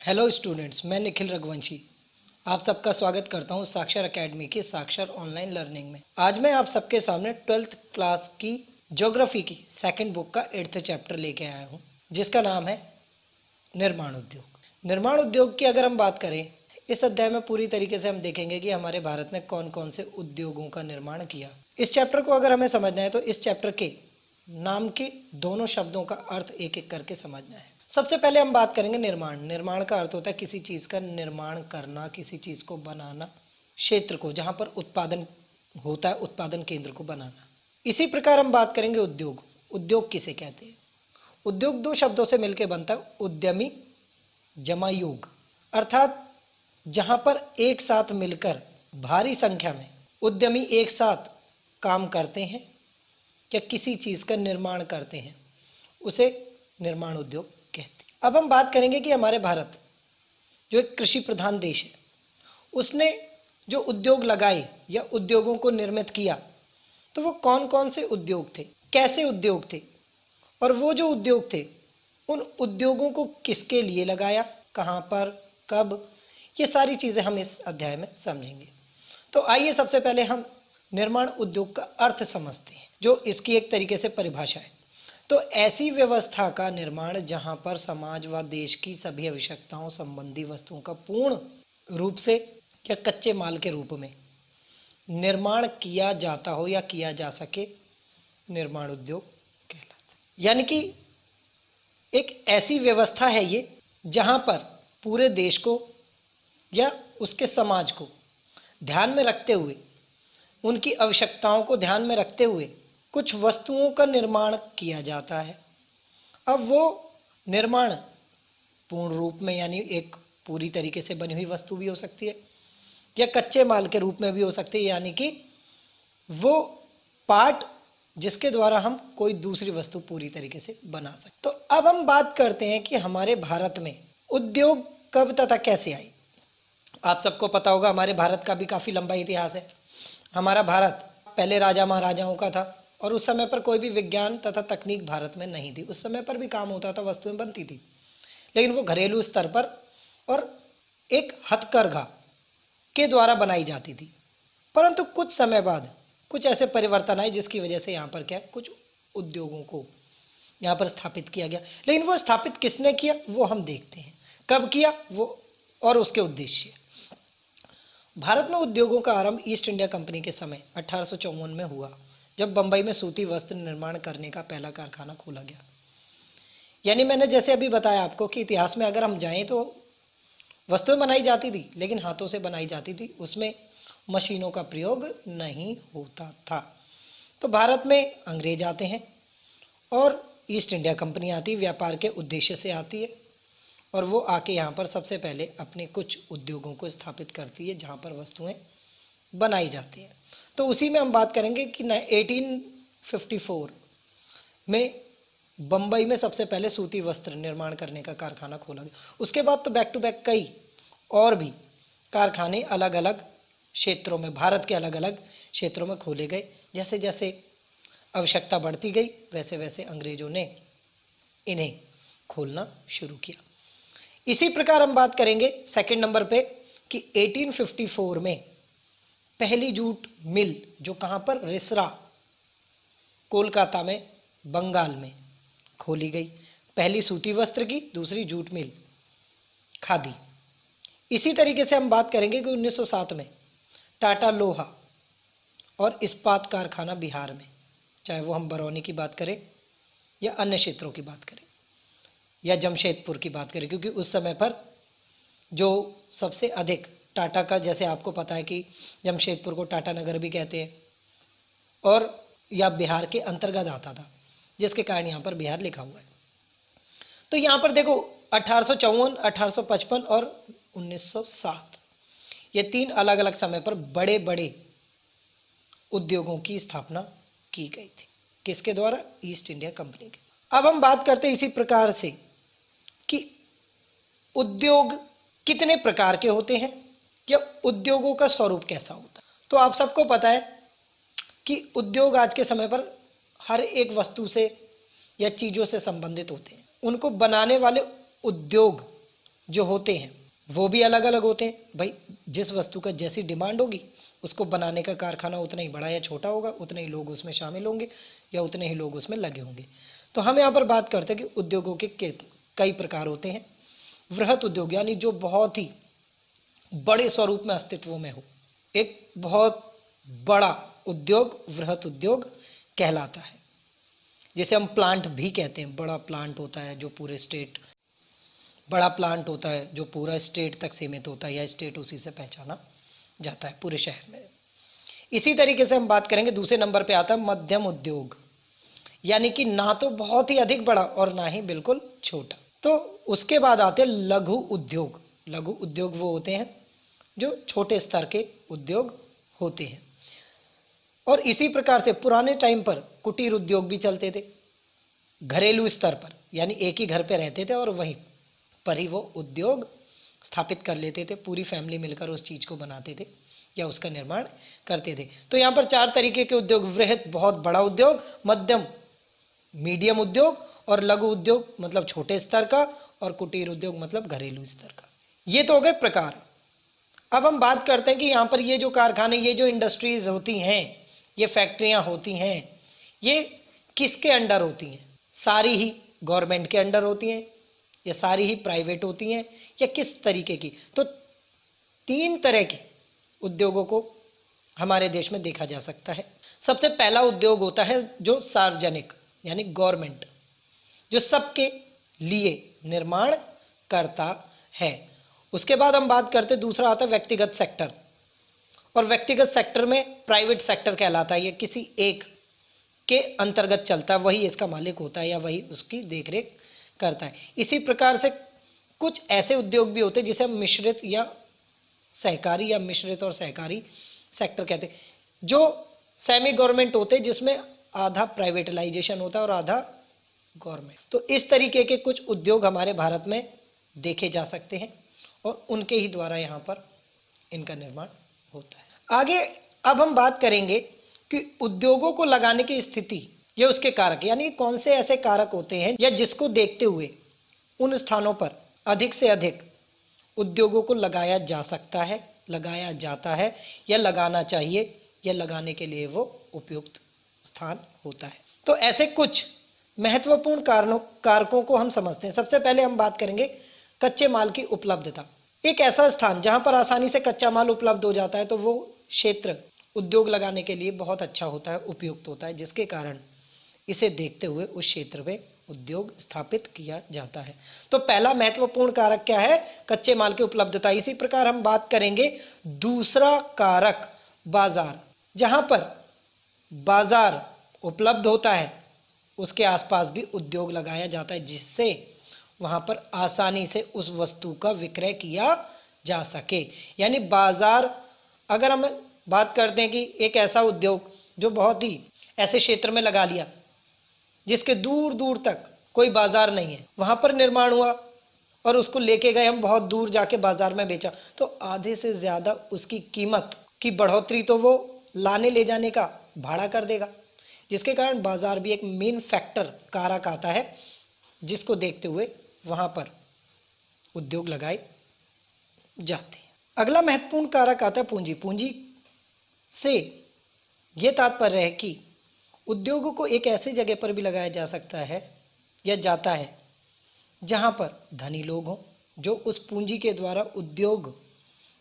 Hello students, मैं निखिल रघुवंशी आप सबका स्वागत करता हूं साक्षर एकेडमी की साक्षर ऑनलाइन लर्निंग में। आज मैं आप सबके सामने 12th क्लास की ज्योग्राफी की सेकंड बुक का 8th चैप्टर लेके आया हूं, जिसका नाम है निर्माण उद्योग। निर्माण उद्योग की अगर हम बात करें, इस अध्याय में पूरी तरीके से हम देखेंगे कि हमारे भारत में कौन कौन से उद्योगों का निर्माण किया। इस चैप्टर को अगर हमें समझना है तो इस चैप्टर के नाम के दोनों शब्दों का अर्थ एक एक करके समझना है। सबसे पहले हम बात करेंगे निर्माण। निर्माण का अर्थ होता है किसी चीज़ का निर्माण करना, किसी चीज़ को बनाना, क्षेत्र को जहाँ पर उत्पादन होता है उत्पादन केंद्र को बनाना। इसी प्रकार हम बात करेंगे उद्योग। उद्योग किसे कहते हैं? उद्योग दो शब्दों से मिलकर बनता है, उद्यमी जमा योग, अर्थात जहाँ पर एक साथ मिलकर भारी संख्या में उद्यमी एक साथ काम करते हैं या किसी चीज़ का निर्माण करते हैं, उसे निर्माण उद्योग कहते हैं। अब हम बात करेंगे कि हमारे भारत जो एक कृषि प्रधान देश है, उसने जो उद्योग लगाए या उद्योगों को निर्मित किया, तो वो कौन कौन से उद्योग थे, कैसे उद्योग थे, और वो जो उद्योग थे उन उद्योगों को किसके लिए लगाया, कहाँ पर, कब, ये सारी चीज़ें हम इस अध्याय में समझेंगे। तो आइए सबसे पहले हम निर्माण उद्योग का अर्थ समझते हैं, जो इसकी एक तरीके से परिभाषा है। तो ऐसी व्यवस्था का निर्माण जहाँ पर समाज व देश की सभी आवश्यकताओं संबंधी वस्तुओं का पूर्ण रूप से या कच्चे माल के रूप में निर्माण किया जाता हो या किया जा सके, निर्माण उद्योग कहलाता है। यानी कि एक ऐसी व्यवस्था है ये जहाँ पर पूरे देश को या उसके समाज को ध्यान में रखते हुए, उनकी आवश्यकताओं को ध्यान में रखते हुए कुछ वस्तुओं का निर्माण किया जाता है। अब वो निर्माण पूर्ण रूप में यानी एक पूरी तरीके से बनी हुई वस्तु भी हो सकती है या कच्चे माल के रूप में भी हो सकती है, यानी कि वो पार्ट जिसके द्वारा हम कोई दूसरी वस्तु पूरी तरीके से बना सकते। तो अब हम बात करते हैं कि हमारे भारत में उद्योग कब तथा कैसे आई। आप सबको पता होगा हमारे भारत का भी काफ़ी लंबा इतिहास है। हमारा भारत पहले राजा महाराजाओं का था और उस समय पर कोई भी विज्ञान तथा तकनीक भारत में नहीं थी। उस समय पर भी काम होता था, वस्तुएं बनती थी, लेकिन वो घरेलू स्तर पर और एक हथकरघा के द्वारा बनाई जाती थी। परंतु कुछ समय बाद कुछ ऐसे परिवर्तन आए जिसकी वजह से यहाँ पर क्या, कुछ उद्योगों को यहाँ पर स्थापित किया गया। लेकिन वो स्थापित किसने किया वो हम देखते हैं, कब किया वो और उसके उद्देश्य। भारत में उद्योगों का आरंभ ईस्ट इंडिया कंपनी के समय 1854 में हुआ, जब बंबई में सूती वस्त्र निर्माण करने का पहला कारखाना खोला गया। यानी मैंने जैसे अभी बताया आपको कि इतिहास में अगर हम जाएं तो वस्तुएं बनाई जाती थी, लेकिन हाथों से बनाई जाती थी, उसमें मशीनों का प्रयोग नहीं होता था। तो भारत में अंग्रेज आते हैं और ईस्ट इंडिया कंपनी आती, व्यापार के उद्देश्य से आती है, और वो आके यहाँ पर सबसे पहले अपने कुछ उद्योगों को स्थापित करती है जहाँ पर वस्तुएं बनाई जाती हैं। तो उसी में हम बात करेंगे कि 1854 में बम्बई में सबसे पहले सूती वस्त्र निर्माण करने का कारखाना खोला गया। उसके बाद तो बैक टू बैक कई और भी कारखाने अलग अलग क्षेत्रों में, भारत के अलग अलग क्षेत्रों में खोले गए। जैसे जैसे आवश्यकता बढ़ती गई वैसे वैसे अंग्रेजों ने इन्हें खोलना शुरू किया। इसी प्रकार हम बात करेंगे सेकंड नंबर पे कि 1854 में पहली जूट मिल, जो कहाँ पर, रिसरा, कोलकाता में, बंगाल में खोली गई। पहली सूती वस्त्र की, दूसरी जूट मिल, खादी। इसी तरीके से हम बात करेंगे कि 1907 में टाटा लोहा और इस्पात कारखाना बिहार में, चाहे वो हम बरौनी की बात करें या अन्य क्षेत्रों की बात करें या जमशेदपुर की बात करें, क्योंकि उस समय पर जो सबसे अधिक टाटा का, जैसे आपको पता है कि जमशेदपुर को टाटा नगर भी कहते हैं, और या बिहार के अंतर्गत आता था, जिसके कारण यहाँ पर बिहार लिखा हुआ है। तो यहाँ पर देखो 1854, 1855 और 1907, ये तीन अलग अलग समय पर बड़े बड़े उद्योगों की स्थापना की गई थी। किसके द्वारा? ईस्ट इंडिया कंपनी के। अब हम बात करते हैं इसी प्रकार से कि उद्योग कितने प्रकार के होते हैं या उद्योगों का स्वरूप कैसा होता है। तो आप सबको पता है कि उद्योग आज के समय पर हर एक वस्तु से या चीज़ों से संबंधित होते हैं। उनको बनाने वाले उद्योग जो होते हैं वो भी अलग अलग होते हैं। भाई जिस वस्तु का जैसी डिमांड होगी उसको बनाने का कारखाना उतना ही बड़ा या छोटा होगा, उतने ही लोग उसमें शामिल होंगे या उतने ही लोग उसमें लगे होंगे। तो हम यहाँ पर बात करते हैं कि उद्योगों के कई प्रकार होते हैं। वृहत उद्योग यानी जो बहुत ही बड़े स्वरूप में अस्तित्व में हो, एक बहुत बड़ा उद्योग वृहत उद्योग कहलाता है। जैसे हम प्लांट भी कहते हैं, बड़ा प्लांट होता है जो पूरे स्टेट, बड़ा प्लांट होता है जो पूरा स्टेट तक सीमित होता है या स्टेट उसी से पहचाना जाता है पूरे शहर में। इसी तरीके से हम बात करेंगे, दूसरे नंबर पे आता है मध्यम उद्योग, यानी कि ना तो बहुत ही अधिक बड़ा और ना ही बिल्कुल छोटा। तो उसके बाद आते हैं लघु उद्योग। लघु उद्योग वो होते हैं जो छोटे स्तर के उद्योग होते हैं। और इसी प्रकार से पुराने टाइम पर कुटीर उद्योग भी चलते थे, घरेलू स्तर पर, यानी एक ही घर पे रहते थे और वहीं पर ही वो उद्योग स्थापित कर लेते थे, पूरी फैमिली मिलकर उस चीज़ को बनाते थे या उसका निर्माण करते थे। तो यहाँ पर 4 तरीके के उद्योग, वृहत बहुत बड़ा उद्योग, मध्यम मीडियम उद्योग और लघु उद्योग मतलब छोटे स्तर का, और कुटीर उद्योग मतलब घरेलू स्तर का। ये तो हो गए प्रकार। अब हम बात करते हैं कि यहाँ पर ये जो कारखाने, ये जो इंडस्ट्रीज होती हैं, ये फैक्ट्रियाँ होती हैं, ये किसके अंडर होती हैं? सारी ही गवर्नमेंट के अंडर होती हैं या सारी ही प्राइवेट होती हैं या किस तरीके की? तो 3 तरह के उद्योगों को हमारे देश में देखा जा सकता है। सबसे पहला उद्योग होता है जो सार्वजनिक यानी गवर्नमेंट, जो सबके लिए निर्माण करता है। उसके बाद हम बात करते, दूसरा आता है व्यक्तिगत सेक्टर, और व्यक्तिगत सेक्टर में प्राइवेट सेक्टर कहलाता है। ये किसी एक के अंतर्गत चलता है, वही इसका मालिक होता है या वही उसकी देखरेख करता है। इसी प्रकार से कुछ ऐसे उद्योग भी होते हैं जिसे हम मिश्रित या सहकारी या मिश्रित और सहकारी सेक्टर कहते हैं, जो सेमी गवर्नमेंट होते हैं, जिसमें आधा प्राइवेटलाइजेशन होता है और आधा गवर्नमेंट। तो इस तरीके के कुछ उद्योग हमारे भारत में देखे जा सकते हैं और उनके ही द्वारा यहाँ पर इनका निर्माण होता है। आगे अब हम बात करेंगे कि उद्योगों को लगाने की स्थिति या उसके कारक, यानी कौन से ऐसे कारक होते हैं या जिसको देखते हुए उन स्थानों पर अधिक से अधिक उद्योगों को लगाया जा सकता है, लगाया जाता है या लगाना चाहिए या लगाने के लिए वो उपयुक्त स्थान होता है। तो ऐसे कुछ महत्वपूर्ण कारकों को हम समझते हैं। सबसे पहले हम बात करेंगे कच्चे माल की उपलब्धता। एक ऐसा स्थान जहाँ पर आसानी से कच्चा माल उपलब्ध हो जाता है तो वो क्षेत्र उद्योग लगाने के लिए बहुत अच्छा होता है, उपयुक्त होता है, जिसके कारण इसे देखते हुए उस क्षेत्र में उद्योग स्थापित किया जाता है। तो पहला महत्वपूर्ण कारक क्या है? कच्चे माल की उपलब्धता। इसी प्रकार हम बात करेंगे दूसरा कारक बाजार। जहाँ पर बाजार उपलब्ध होता है उसके आसपास भी उद्योग लगाया जाता है, जिससे वहाँ पर आसानी से उस वस्तु का विक्रय किया जा सके। यानी बाजार, अगर हम बात करते हैं कि एक ऐसा उद्योग जो बहुत ही ऐसे क्षेत्र में लगा लिया जिसके दूर दूर तक कोई बाजार नहीं है, वहाँ पर निर्माण हुआ और उसको लेके गए हम बहुत दूर जाके बाजार में बेचा, तो आधे से ज़्यादा उसकी कीमत की बढ़ोतरी तो वो लाने ले जाने का भाड़ा कर देगा, जिसके कारण बाजार भी एक मेन फैक्टर कारक आता है, जिसको देखते हुए वहाँ पर उद्योग लगाए जाते हैं। अगला महत्वपूर्ण कारक आता है पूंजी। पूंजी से ये तात्पर्य है कि उद्योगों को एक ऐसी जगह पर भी लगाया जा सकता है या जाता है जहाँ पर धनी लोग हों, जो उस पूंजी के द्वारा उद्योग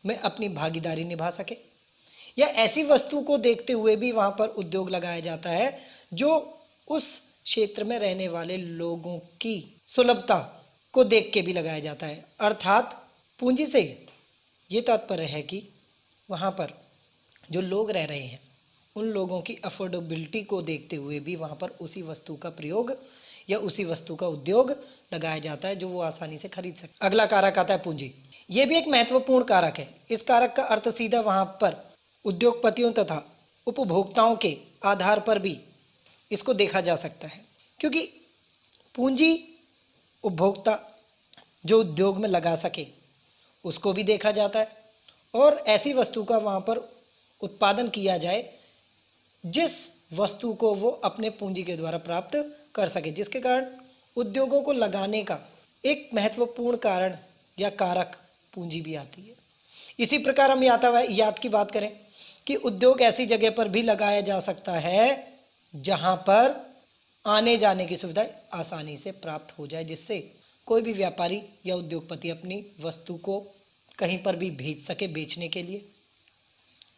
में अपनी भागीदारी निभा सके, या ऐसी वस्तु को देखते हुए भी वहाँ पर उद्योग लगाया जाता है जो उस क्षेत्र में रहने वाले लोगों की सुलभता को देख के भी लगाया जाता है। अर्थात पूंजी से ये तात्पर्य है कि वहाँ पर जो लोग रह रहे हैं उन लोगों की अफोर्डेबिलिटी को देखते हुए भी वहाँ पर उसी वस्तु का प्रयोग या उसी वस्तु का उद्योग लगाया जाता है जो वो आसानी से खरीद सके। अगला कारक आता है पूंजी। ये भी एक महत्वपूर्ण कारक है। इस कारक का अर्थ सीधा वहाँ पर उद्योगपतियों तथा उपभोक्ताओं के आधार पर भी इसको देखा जा सकता है, क्योंकि पूंजी उपभोक्ता जो उद्योग में लगा सके उसको भी देखा जाता है, और ऐसी वस्तु का वहाँ पर उत्पादन किया जाए जिस वस्तु को वो अपने पूंजी के द्वारा प्राप्त कर सके, जिसके कारण उद्योगों को लगाने का एक महत्वपूर्ण कारण या कारक पूंजी भी आती है। इसी प्रकार हम यातायात की बात करें कि उद्योग ऐसी जगह पर भी लगाया जा सकता है जहां पर आने जाने की सुविधा आसानी से प्राप्त हो जाए, जिससे कोई भी व्यापारी या उद्योगपति अपनी वस्तु को कहीं पर भी भेज सके बेचने के लिए,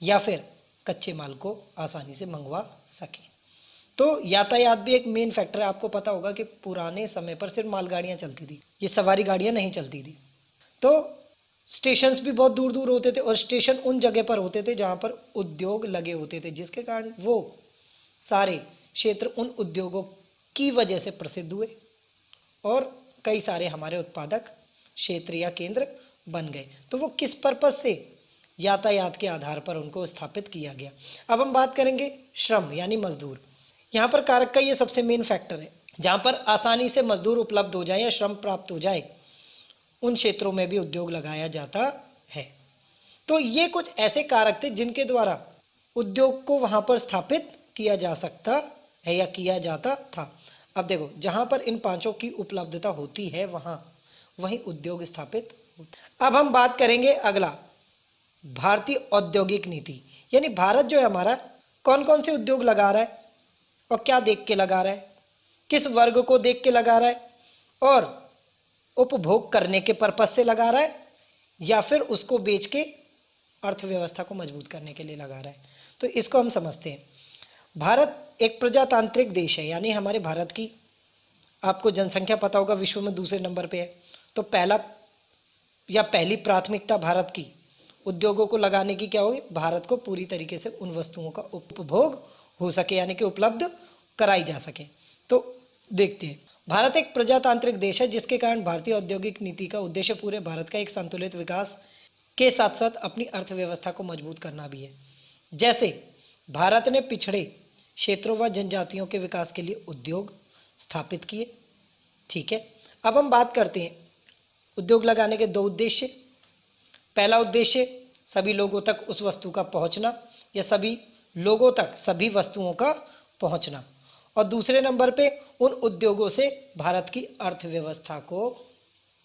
या फिर कच्चे माल को आसानी से मंगवा सके। तो यातायात भी एक मेन फैक्टर है। आपको पता होगा कि पुराने समय पर सिर्फ मालगाड़ियाँ चलती थी, ये सवारी गाड़ियाँ नहीं चलती थी। तो स्टेशंस भी बहुत दूर दूर होते थे और स्टेशन उन जगह पर होते थे जहाँ पर उद्योग लगे होते थे, जिसके कारण वो सारे क्षेत्र उन उद्योगों की वजह से प्रसिद्ध हुए और कई सारे हमारे उत्पादक क्षेत्र या केंद्र बन गए। तो वो किस पर्पज से, यातायात के आधार पर उनको स्थापित किया गया। अब हम बात करेंगे श्रम यानी मजदूर। यहाँ पर कारक का ये सबसे मेन फैक्टर है। जहाँ पर आसानी से मजदूर उपलब्ध हो जाए या श्रम प्राप्त हो जाए, उन क्षेत्रों में भी उद्योग लगाया जाता है। तो ये कुछ ऐसे कारक थे जिनके द्वारा उद्योग को वहाँ पर स्थापित किया जा सकता है या किया जाता था। अब देखो, जहाँ पर इन पांचों की उपलब्धता होती है वहीं उद्योग स्थापित होता। अब हम बात करेंगे अगला, भारतीय औद्योगिक नीति। यानी भारत जो है हमारा कौन कौन से उद्योग लगा रहा है और क्या देख के लगा रहा है, किस वर्ग को देख के लगा रहा है, और उपभोग करने के पर्पज से लगा रहा है या फिर उसको बेच के अर्थव्यवस्था को मजबूत करने के लिए लगा रहा है। तो इसको हम समझते हैं। भारत एक प्रजातांत्रिक देश है, यानी हमारे भारत की आपको जनसंख्या पता होगा विश्व में दूसरे नंबर पे है। तो पहली प्राथमिकता भारत की उद्योगों को लगाने की क्या होगी, भारत को पूरी तरीके से उन वस्तुओं का उपभोग हो सके, यानी कि उपलब्ध कराई जा सके। तो देखते हैं, भारत एक प्रजातांत्रिक देश है, जिसके कारण भारतीय औद्योगिक नीति का उद्देश्य पूरे भारत का एक संतुलित विकास के साथ साथ अपनी अर्थव्यवस्था को मजबूत करना भी है। जैसे भारत ने पिछड़े क्षेत्रों व जनजातियों के विकास के लिए उद्योग स्थापित किए। ठीक है, अब हम बात करते हैं उद्योग लगाने के दो उद्देश्य। पहला उद्देश्य सभी लोगों तक उस वस्तु का पहुंचना या सभी लोगों तक सभी वस्तुओं का पहुंचना, और दूसरे नंबर पे उन उद्योगों से भारत की अर्थव्यवस्था को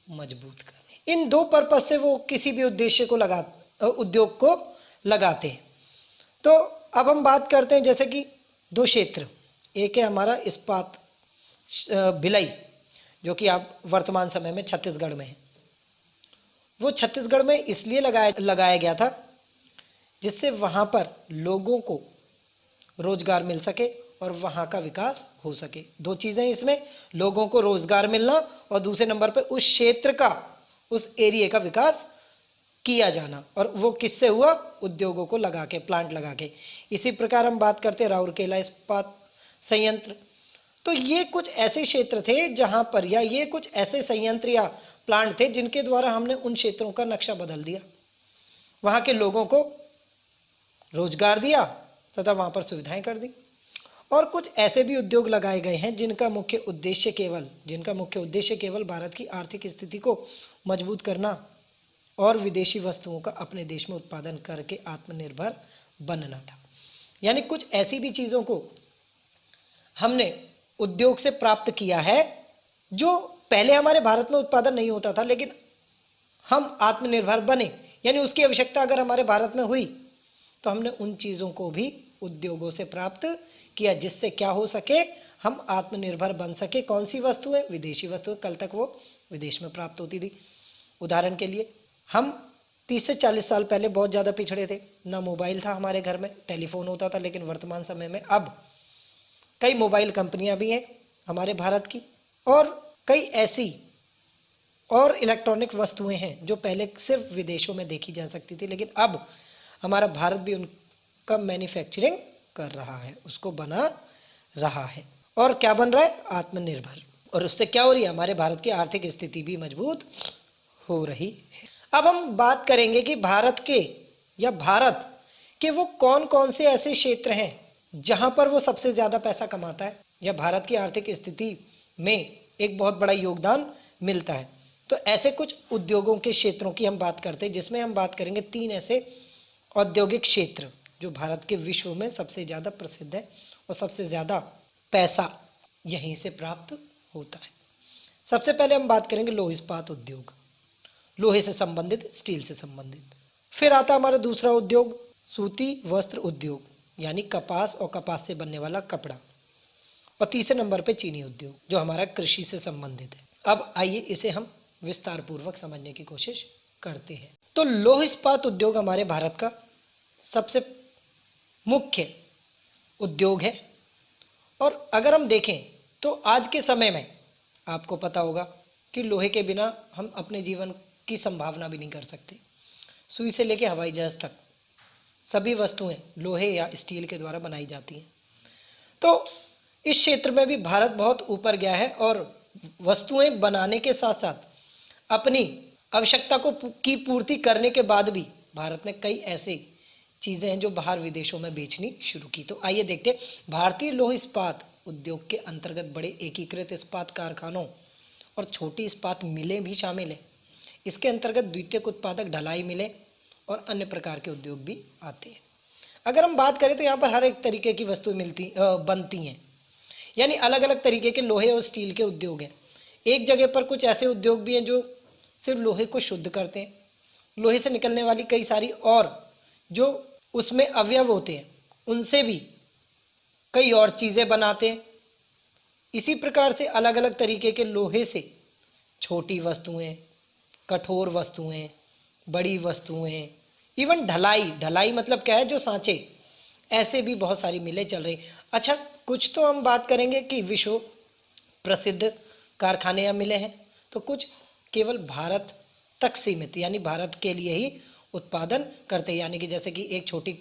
मजबूत करना। इन दो पर्पज से वो किसी भी उद्देश्य को उद्योग को लगाते हैं। तो अब हम बात करते हैं जैसे कि दो क्षेत्र, एक है हमारा इस्पात भिलाई, जो कि आप वर्तमान समय में छत्तीसगढ़ में है। वो छत्तीसगढ़ में इसलिए लगाया गया था जिससे वहाँ पर लोगों को रोजगार मिल सके और वहाँ का विकास हो सके। दो चीज़ें इसमें, लोगों को रोजगार मिलना और दूसरे नंबर पर उस क्षेत्र का, उस एरिया का विकास किया जाना। और वो किससे हुआ, उद्योगों को लगा के, प्लांट लगा के। इसी प्रकार हम बात करते हैं राउरकेला इस्पात संयंत्र। तो ये कुछ ऐसे क्षेत्र थे जहाँ पर, या ये कुछ ऐसे संयंत्र या प्लांट थे जिनके द्वारा हमने उन क्षेत्रों का नक्शा बदल दिया, वहाँ के लोगों को रोजगार दिया तथा वहाँ पर सुविधाएं कर दी। और कुछ ऐसे भी उद्योग लगाए गए हैं जिनका मुख्य उद्देश्य केवल भारत की आर्थिक स्थिति को मजबूत करना और विदेशी वस्तुओं का अपने देश में उत्पादन करके आत्मनिर्भर बनना था। यानी कुछ ऐसी भी चीज़ों को हमने उद्योग से प्राप्त किया है जो पहले हमारे भारत में उत्पादन नहीं होता था, लेकिन हम आत्मनिर्भर बने, यानी उसकी आवश्यकता अगर हमारे भारत में हुई तो हमने उन चीज़ों को भी उद्योगों से प्राप्त किया, जिससे क्या हो सके, हम आत्मनिर्भर बन सके। कौन सी वस्तुएं, विदेशी वस्तुएं। कल तक वो विदेश में प्राप्त होती थी। उदाहरण के लिए हम 30 से 40 साल पहले बहुत ज़्यादा पिछड़े थे, ना मोबाइल था हमारे घर में, टेलीफोन होता था। लेकिन वर्तमान समय में अब कई मोबाइल कंपनियां भी हैं हमारे भारत की, और कई ऐसी और इलेक्ट्रॉनिक वस्तुएं हैं जो पहले सिर्फ विदेशों में देखी जा सकती थी, लेकिन अब हमारा भारत भी उनका मैन्युफैक्चरिंग कर रहा है, उसको बना रहा है। और क्या बन रहा है, आत्मनिर्भर। और उससे क्या हो रही है, हमारे भारत की आर्थिक स्थिति भी मजबूत हो रही है। अब हम बात करेंगे कि भारत के वो कौन कौन से ऐसे क्षेत्र हैं जहां पर वो सबसे ज़्यादा पैसा कमाता है या भारत की आर्थिक स्थिति में एक बहुत बड़ा योगदान मिलता है। तो ऐसे कुछ उद्योगों के क्षेत्रों की हम बात करते हैं, जिसमें हम बात करेंगे 3 ऐसे औद्योगिक क्षेत्र जो भारत के विश्व में सबसे ज़्यादा प्रसिद्ध है और सबसे ज़्यादा पैसा यहीं से प्राप्त होता है। सबसे पहले हम बात करेंगे लौह इस्पात उद्योग। लोहे से संबंधित, स्टील से संबंधित। फिर आता हमारा दूसरा उद्योग, सूती वस्त्र उद्योग, यानी कपास और कपास से बनने वाला कपड़ा। और तीसरे नंबर पे चीनी उद्योग, जो हमारा कृषि से संबंधित है। अब आइए इसे हम विस्तार पूर्वक समझने की कोशिश करते हैं। तो लौह इस्पात उद्योग हमारे भारत का सबसे मुख्य उद्योग है। और अगर हम देखें तो आज के समय में आपको पता होगा कि लोहे के बिना हम अपने जीवन की संभावना भी नहीं कर सकते। सुई से लेकर हवाई जहाज तक सभी वस्तुएं लोहे या स्टील के द्वारा बनाई जाती हैं। तो इस क्षेत्र में भी भारत बहुत ऊपर गया है और वस्तुएं बनाने के साथ साथ अपनी आवश्यकता की पूर्ति करने के बाद भी भारत ने कई ऐसे चीज़ें हैं जो बाहर विदेशों में बेचनी शुरू की। तो आइए देखते हैं, भारतीय लौह इस्पात उद्योग के अंतर्गत बड़े एकीकृत इस्पात कारखानों और छोटी इस्पात मिलें भी शामिल हैं। इसके अंतर्गत द्वितीयक उत्पादक, ढलाई मिलें और अन्य प्रकार के उद्योग भी आते हैं। अगर हम बात करें तो यहाँ पर हर एक तरीके की वस्तुएं बनती हैं, यानी अलग अलग तरीके के लोहे और स्टील के उद्योग हैं। एक जगह पर कुछ ऐसे उद्योग भी हैं जो सिर्फ लोहे को शुद्ध करते हैं, लोहे से निकलने वाली कई सारी और जो उसमें अवयव होते हैं उनसे भी कई और चीज़ें बनाते हैं। इसी प्रकार से अलग अलग तरीके के लोहे से छोटी वस्तुएं, कठोर वस्तुएं, बड़ी वस्तुएं, इवन ढलाई मतलब क्या है, जो सांचे, ऐसे भी बहुत सारी मिलें चल रही। अच्छा, कुछ तो हम बात करेंगे कि विश्व प्रसिद्ध कारखाने या मिलें हैं, तो कुछ केवल भारत तक सीमित, यानी भारत के लिए ही उत्पादन करते हैं। यानी कि जैसे कि एक छोटी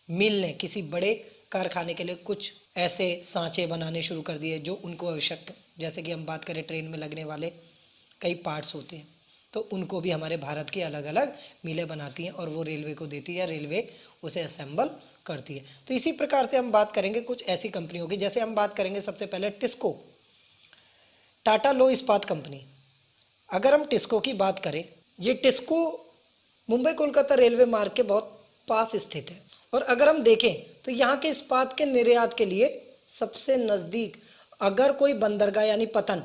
मिल ने किसी बड़े कारखाने के लिए कुछ ऐसे सांचे बनाने शुरू कर दिए जो उनको आवश्यक, जैसे कि हम बात करें ट्रेन में लगने वाले कई पार्ट्स होते हैं, तो उनको भी हमारे भारत की अलग अलग मिलें बनाती हैं और वो रेलवे को देती है या रेलवे उसे असेंबल करती है। तो इसी प्रकार से हम बात करेंगे कुछ ऐसी कंपनियों की, जैसे हम बात करेंगे सबसे पहले टिस्को, टाटा लौह इस्पात कंपनी। अगर हम टिस्को की बात करें, ये टिस्को मुंबई कोलकाता रेलवे मार्ग के बहुत पास स्थित है। और अगर हम देखें तो यहाँ के इस्पात के निर्यात के लिए सबसे नज़दीक अगर कोई बंदरगाह यानी पतन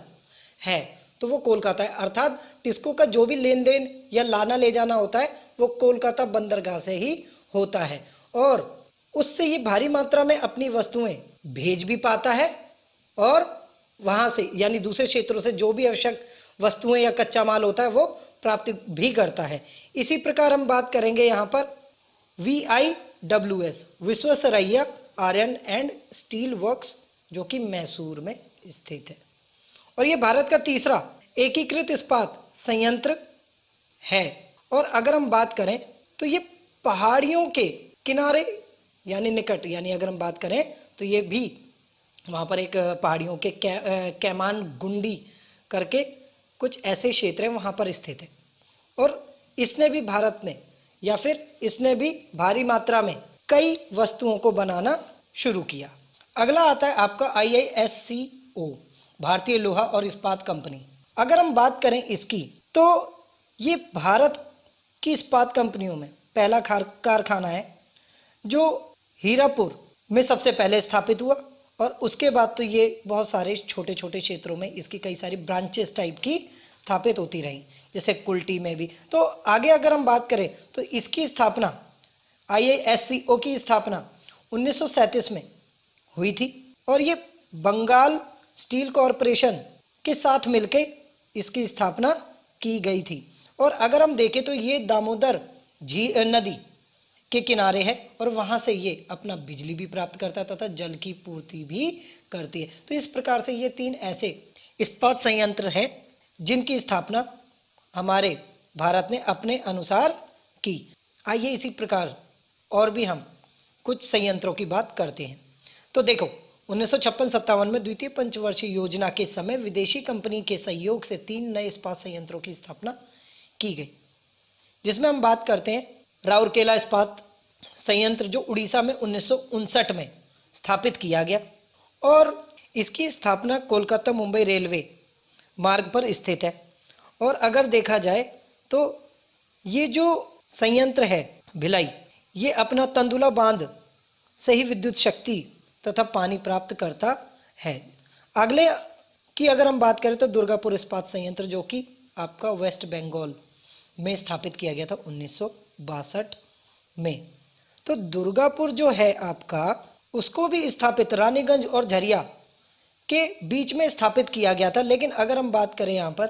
है तो वो कोलकाता है। अर्थात टिस्को का जो भी लेन देन या लाना ले जाना होता है वो कोलकाता बंदरगाह से ही होता है और उससे ये भारी मात्रा में अपनी वस्तुएं भेज भी पाता है और वहाँ से यानी दूसरे क्षेत्रों से जो भी आवश्यक वस्तुएं या कच्चा माल होता है वो प्राप्त भी करता है। इसी प्रकार हम बात करेंगे यहाँ पर VIWS, Visvesvaraya iron and steel works, जो कि मैसूर में स्थित है और ये भारत का तीसरा एकीकृत इस्पात संयंत्र है। और अगर हम बात करें तो ये पहाड़ियों के किनारे यानी निकट, यानी अगर हम बात करें तो ये भी वहाँ पर एक पहाड़ियों के कैमान गुंडी करके कुछ ऐसे क्षेत्र हैं वहाँ पर स्थित है और इसने भी भारत में या फिर इसने भी भारी मात्रा में कई वस्तुओं को बनाना शुरू किया। अगला आता है आपका IISCO, भारतीय लोहा और इस्पात कंपनी। अगर हम बात करें इसकी तो ये भारत की इस्पात कंपनियों में पहला कारखाना है जो हीरापुर में सबसे पहले स्थापित हुआ और उसके बाद तो ये बहुत सारे छोटे छोटे क्षेत्रों में इसकी कई सारी ब्रांचेस टाइप की स्थापित होती रहीं, जैसे कुल्टी में भी। तो आगे अगर हम बात करें तो इसकी स्थापना IISCO की स्थापना 1937 में हुई थी और ये बंगाल स्टील कॉरपोरेशन के साथ मिलकर इसकी स्थापना की गई थी। और अगर हम देखें तो ये दामोदर नदी के किनारे है और वहाँ से ये अपना बिजली भी प्राप्त करता है तथा जल की पूर्ति भी करती है। तो इस प्रकार से ये तीन ऐसे इस्पात संयंत्र हैं जिनकी स्थापना हमारे भारत ने अपने अनुसार की। आइए इसी प्रकार और भी हम कुछ संयंत्रों की बात करते हैं। तो देखो, 1956-57 में द्वितीय पंचवर्षीय योजना के समय विदेशी कंपनी के सहयोग से 3 नए इस्पात संयंत्रों की स्थापना की गई, जिसमें हम बात करते हैं राउरकेला इस्पात संयंत्र जो उड़ीसा में 1959 में स्थापित किया गया और इसकी स्थापना कोलकाता मुंबई रेलवे मार्ग पर स्थित है। और अगर देखा जाए तो ये जो संयंत्र है भिलाई, ये अपना तंदुला बांध से ही विद्युत शक्ति तथा पानी प्राप्त करता है। अगले की अगर हम बात करें तो दुर्गापुर इस्पात संयंत्र जो कि आपका वेस्ट बंगाल में स्थापित किया गया था 1962 में। तो दुर्गापुर जो है आपका, उसको भी स्थापित रानीगंज और झरिया के बीच में स्थापित किया गया था। लेकिन अगर हम बात करें यहाँ पर,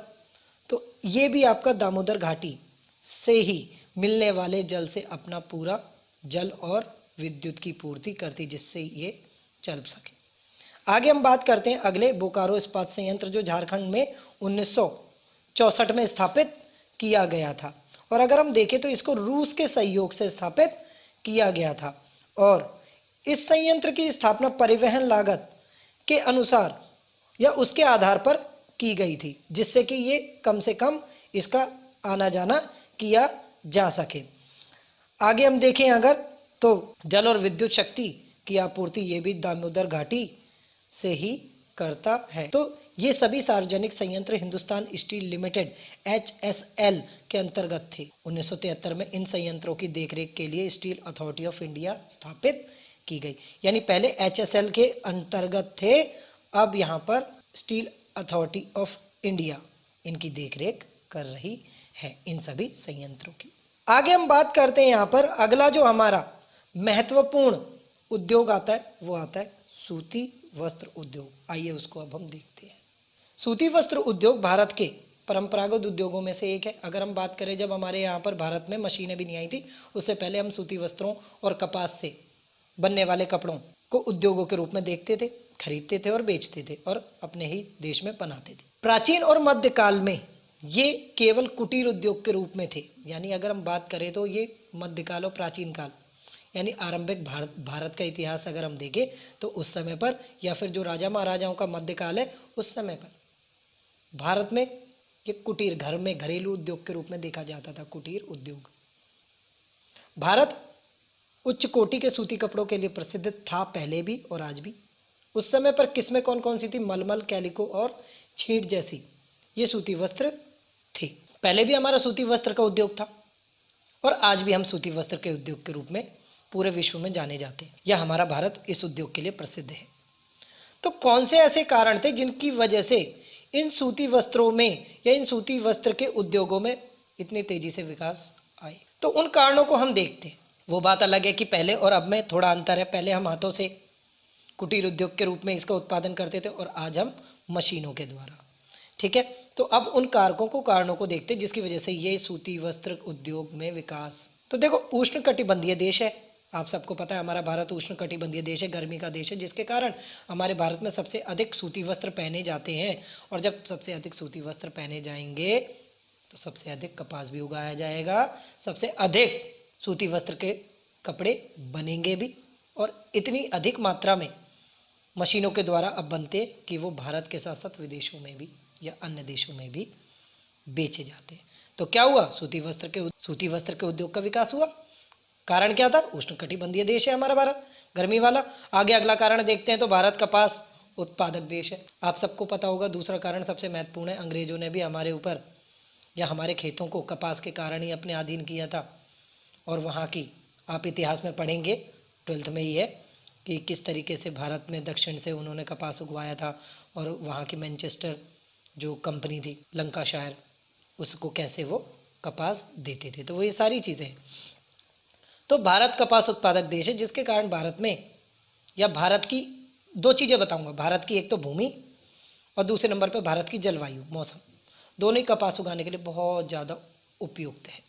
तो ये भी आपका दामोदर घाटी से ही मिलने वाले जल से अपना पूरा जल और विद्युत की पूर्ति करती, जिससे ये चल सके। आगे हम बात करते हैं अगले, बोकारो इस्पात संयंत्र जो झारखंड में 1964 में स्थापित किया गया था। और अगर हम देखें तो इसको रूस के सहयोग से स्थापित किया गया था। और इस संयंत्र की स्थापना परिवहन लागत के अनुसार या उसके आधार पर की गई थी, जिससे कि ये कम से कम इसका आना जाना किया जा सके। आगे हम देखें अगर, तो जल और विद्युत शक्ति की आपूर्ति ये भी दामोदर घाटी से ही करता है। तो ये सभी सार्वजनिक संयंत्र हिंदुस्तान स्टील लिमिटेड HSL के अंतर्गत थे। 1973 में इन संयंत्रों की देखरेख के लिए स्टील अथॉरिटी ऑफ इंडिया स्थापित की गई। यानी पहले HSL के अंतर्गत थे, अब यहाँ पर स्टील अथॉरिटी ऑफ इंडिया इनकी देखरेख कर रही है इन सभी संयंत्रों की। आगे हम बात करते हैं यहाँ पर, अगला जो हमारा महत्वपूर्ण उद्योग आता है वो आता है सूती वस्त्र उद्योग। आइए उसको अब हम देखते हैं। सूती वस्त्र उद्योग भारत के परंपरागत उद्योगों में से एक है। अगर हम बात करें, जब हमारे यहाँ पर भारत में मशीनें भी नहीं आई थी, उससे पहले हम सूती वस्त्रों और कपास से बनने वाले कपड़ों को उद्योगों के रूप में देखते थे, खरीदते थे और बेचते थे और अपने ही देश में बनाते थे। प्राचीन और मध्यकाल में ये केवल कुटीर उद्योग के रूप में थे। यानी अगर हम बात करें तो ये मध्यकाल और प्राचीन काल, यानी आरंभिक भारत का इतिहास अगर हम देखें तो उस समय पर, या फिर जो राजा महाराजाओं का मध्यकाल है, उस समय पर भारत में ये कुटीर, घर में घरेलू उद्योग के रूप में देखा जाता था, कुटीर उद्योग। भारत उच्च कोटि के सूती कपड़ों के लिए प्रसिद्ध था, पहले भी और आज भी। उस समय पर किस्में कौन कौन सी थी? मलमल, कैलिको और छींट जैसी ये सूती वस्त्र थी। पहले भी हमारा सूती वस्त्र का उद्योग था और आज भी हम सूती वस्त्र के उद्योग के रूप में पूरे विश्व में जाने जाते हैं, या हमारा भारत इस उद्योग के लिए प्रसिद्ध है। तो कौन से ऐसे कारण थे जिनकी वजह से इन सूती वस्त्रों में या इन सूती वस्त्र के उद्योगों में इतनी तेजी से विकास आई? तो उन कारणों को हम देखते हैं। वो बात अलग है कि पहले और अब में थोड़ा अंतर है। पहले हम हाथों से कुटीर उद्योग के रूप में इसका उत्पादन करते थे और आज हम मशीनों के द्वारा। ठीक है, तो अब उन कारकों को, कारणों को देखते हैं जिसकी वजह से ये सूती वस्त्र उद्योग में विकास। तो देखो, उष्ण कटिबंधीय देश है, आप सबको पता है हमारा भारत उष्ण कटिबंधीय देश है, गर्मी का देश है, जिसके कारण हमारे भारत में सबसे अधिक सूती वस्त्र पहने जाते हैं। और जब सबसे अधिक सूती वस्त्र पहने जाएंगे तो सबसे अधिक कपास भी उगाया जाएगा, सबसे अधिक सूती वस्त्र के कपड़े बनेंगे भी, और इतनी अधिक मात्रा में मशीनों के द्वारा अब बनते कि वो भारत के साथ साथ विदेशों में भी या अन्य देशों में भी बेचे जाते हैं। तो क्या हुआ? सूती वस्त्र के उद्योग का विकास हुआ। कारण क्या था? उष्ण कटिबंधीय देश है हमारा भारत, गर्मी वाला। आगे अगला कारण देखते हैं, तो भारत कपास उत्पादक देश है। आप सबको पता होगा दूसरा कारण सबसे महत्वपूर्ण है, अंग्रेजों ने भी हमारे ऊपर या हमारे खेतों को कपास के कारण ही अपने अधीन किया था। और वहाँ की आप इतिहास में पढ़ेंगे, 12th में ही है कि किस तरीके से भारत में दक्षिण से उन्होंने कपास उगवाया था, और वहाँ की मैनचेस्टर जो कंपनी थी, लंकाशायर, उसको कैसे वो कपास देते थे। तो वो ये सारी चीज़ें हैं। तो भारत कपास उत्पादक देश है, जिसके कारण भारत में, या भारत की दो चीज़ें बताऊंगा, भारत की एक तो भूमि और दूसरे नंबर पे भारत की जलवायु, मौसम, दोनों ही कपास उगाने के लिए बहुत ज़्यादा उपयुक्त है,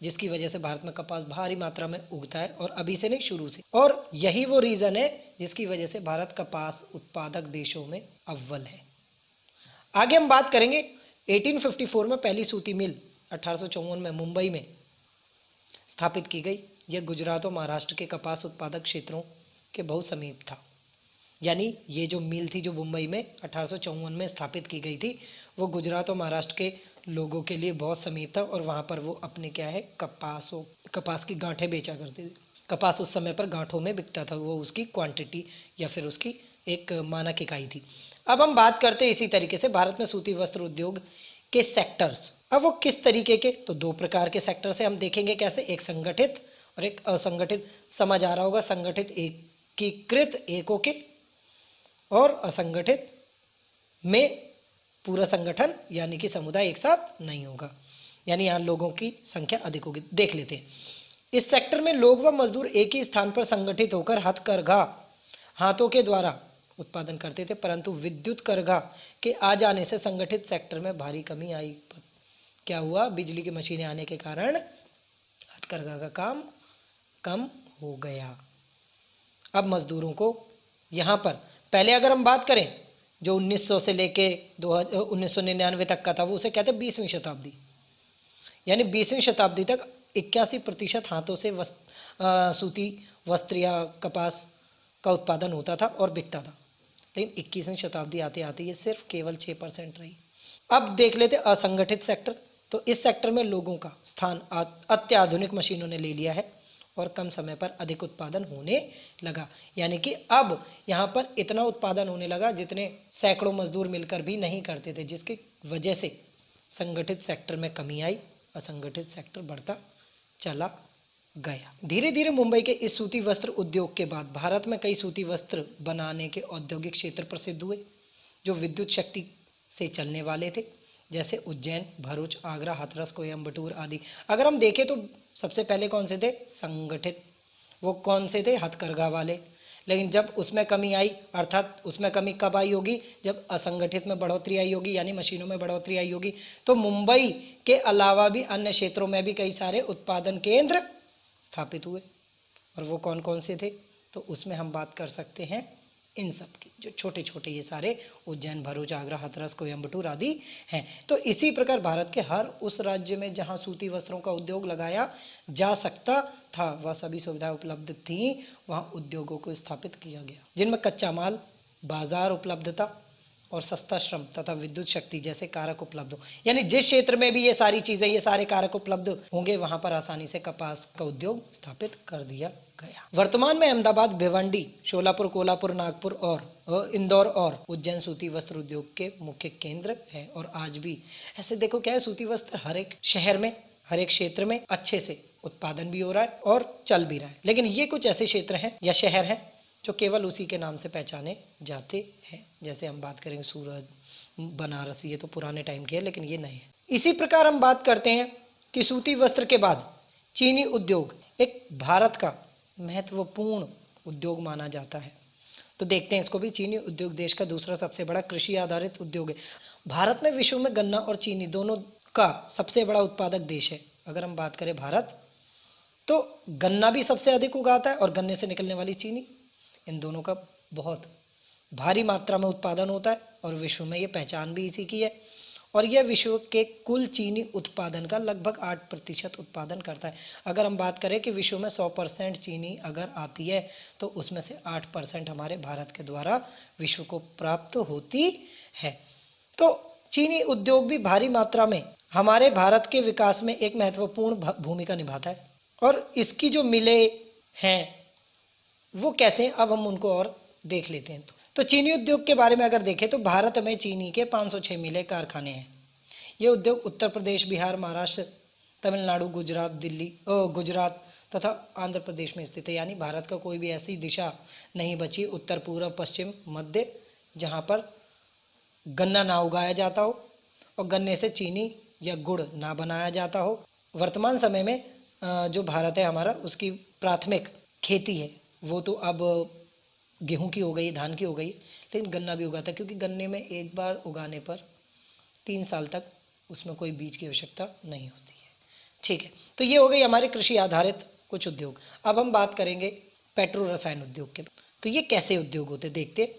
जिसकी वजह से भारत में कपास भारी मात्रा में उगता है, और अभी से नहीं, शुरू से। और यही वो रीज़न है जिसकी वजह से भारत कपास उत्पादक देशों में अव्वल है। आगे हम बात करेंगे 1854 में पहली सूती मिल 1854 में मुंबई में स्थापित की गई। यह गुजरात और महाराष्ट्र के कपास उत्पादक क्षेत्रों के बहुत समीप था। यानी ये जो मिल थी जो मुंबई में 1854 में स्थापित की गई थी, वो गुजरात और महाराष्ट्र के लोगों के लिए बहुत समीप था, और वहाँ पर वो अपने क्या है, कपास की गांठें बेचा करते थे। कपास उस समय पर गांठों में बिकता था, वो उसकी क्वांटिटी या फिर उसकी एक मानक इकाई थी। अब हम बात करते हैं इसी तरीके से भारत में सूती वस्त्र उद्योग के सेक्टर्स। अब वो किस तरीके के, तो दो प्रकार के सेक्टर से हम देखेंगे कैसे, एक संगठित और एक असंगठित। समझ आ रहा होगा, संगठित एकीकृत एकों के, और असंगठित में पूरा संगठन यानी कि समुदाय एक साथ नहीं होगा। यानी यहाँ लोगों की संख्या अधिक होगी। देख लेते हैं। इस सेक्टर में लोग व मजदूर एक ही स्थान पर संगठित होकर हथकरघा हाथों के द्वारा उत्पादन करते थे, परंतु विद्युत करघा के आ जाने से संगठित सेक्टर में भारी कमी आई। क्या हुआ? बिजली की मशीनें आने के कारण हथकरघा का काम कम हो गया। अब मजदूरों को यहाँ पर पहले अगर हम बात करें जो 1900 से लेके 1999 तक का था, वो उसे कहते हैं 20वीं शताब्दी। यानी 20वीं शताब्दी तक 81% हाथों से सूती वस्त्र या कपास का उत्पादन होता था और बिकता था, लेकिन 21वीं शताब्दी आते आते ये सिर्फ केवल 6% रही। अब देख लेते असंगठित सेक्टर। तो इस सेक्टर में लोगों का स्थान अत्याधुनिक मशीनों ने ले लिया है और कम समय पर अधिक उत्पादन होने लगा। यानी कि अब यहाँ पर इतना उत्पादन होने लगा जितने सैकड़ों मजदूर मिलकर भी नहीं करते थे, जिसकी वजह से संगठित सेक्टर में कमी आई, असंगठित सेक्टर बढ़ता चला गया। धीरे धीरे मुंबई के इस सूती वस्त्र उद्योग के बाद भारत में कई सूती वस्त्र बनाने के औद्योगिक क्षेत्र प्रसिद्ध हुए जो विद्युत शक्ति से चलने वाले थे, जैसे उज्जैन, भरूच, आगरा, हाथरस, कोयम्बटूर आदि। अगर हम देखें तो सबसे पहले कौन से थे? संगठित। वो कौन से थे? हथकरघा वाले। लेकिन जब उसमें कमी आई, अर्थात उसमें कमी कब आई होगी? जब असंगठित में बढ़ोतरी आई होगी, यानी मशीनों में बढ़ोतरी आई होगी। तो मुंबई के अलावा भी अन्य क्षेत्रों में भी कई सारे उत्पादन केंद्र स्थापित हुए। और वो कौन कौन से थे? तो उसमें हम बात कर सकते हैं इन सब की, जो छोटे छोटे ये सारे उज्जैन, भरूच, आगरा, हाथरस, कोयम्बटूर आदि हैं। तो इसी प्रकार भारत के हर उस राज्य में जहाँ सूती वस्त्रों का उद्योग लगाया जा सकता था, वह सभी सुविधाएं उपलब्ध थीं, वहाँ उद्योगों को स्थापित किया गया, जिनमें कच्चा माल, बाजार उपलब्धता और सस्ता श्रम तथा विद्युत शक्ति जैसे कारक उपलब्ध हो। यानी जिस क्षेत्र में भी ये सारी चीज़ें, ये सारे कारक उपलब्ध होंगे, वहाँ पर आसानी से कपास का उद्योग स्थापित कर दिया गया। वर्तमान में अहमदाबाद, भिवंडी, शोलापुर, कोल्हापुर, नागपुर और इंदौर और उज्जैन सूती वस्त्र उद्योग के मुख्य केंद्र है। और आज भी ऐसे देखो क्या है, सूती वस्त्र हर एक शहर में, हर एक क्षेत्र में अच्छे से उत्पादन भी हो रहा है और चल भी रहा है। लेकिन ये कुछ ऐसे क्षेत्र हैं या शहर हैं जो केवल उसी के नाम से पहचाने जाते हैं। जैसे हम बात करेंगे सूरत, बनारस, ये तो पुराने टाइम के हैं, लेकिन ये नए हैं। इसी प्रकार हम बात करते हैं कि सूती वस्त्र के बाद चीनी उद्योग एक भारत का महत्वपूर्ण उद्योग माना जाता है। तो देखते हैं इसको भी। चीनी उद्योग देश का दूसरा सबसे बड़ा कृषि आधारित उद्योग है। भारत में विश्व में गन्ना और चीनी दोनों का सबसे बड़ा उत्पादक देश है। अगर हम बात करें भारत, तो गन्ना भी सबसे अधिक उगाता है और गन्ने से निकलने वाली चीनी, इन दोनों का बहुत भारी मात्रा में उत्पादन होता है और विश्व में ये पहचान भी इसी की है। और यह विश्व के कुल चीनी उत्पादन का लगभग 8% उत्पादन करता है। अगर हम बात करें कि विश्व में 100% चीनी अगर आती है तो उसमें से 8% हमारे भारत के द्वारा विश्व को प्राप्त होती है। तो चीनी उद्योग भी भारी मात्रा में हमारे भारत के विकास में एक महत्वपूर्ण भूमिका निभाता है। और इसकी जो मिलें हैं वो कैसे हैं, अब हम उनको और देख लेते हैं। तो चीनी उद्योग के बारे में अगर देखें तो भारत में चीनी के 506 मिलें कारखाने हैं। ये उद्योग उत्तर प्रदेश, बिहार, महाराष्ट्र, तमिलनाडु, गुजरात तथा आंध्र प्रदेश में स्थित है। यानी भारत का कोई भी ऐसी दिशा नहीं बची, उत्तर, पूर्व, पश्चिम, मध्य, जहाँ पर गन्ना ना उगाया जाता हो और गन्ने से चीनी या गुड़ ना बनाया जाता हो। वर्तमान समय में जो भारत है हमारा, उसकी प्राथमिक खेती है वो तो अब गेहूं की हो गई, धान की हो गई, लेकिन गन्ना भी उगाता है, क्योंकि गन्ने में एक बार उगाने पर 3 साल तक उसमें कोई बीज की आवश्यकता नहीं होती है। ठीक है, तो ये हो गई हमारे कृषि आधारित कुछ उद्योग। अब हम बात करेंगे पेट्रो रसायन उद्योग के। तो ये कैसे उद्योग होते देखते।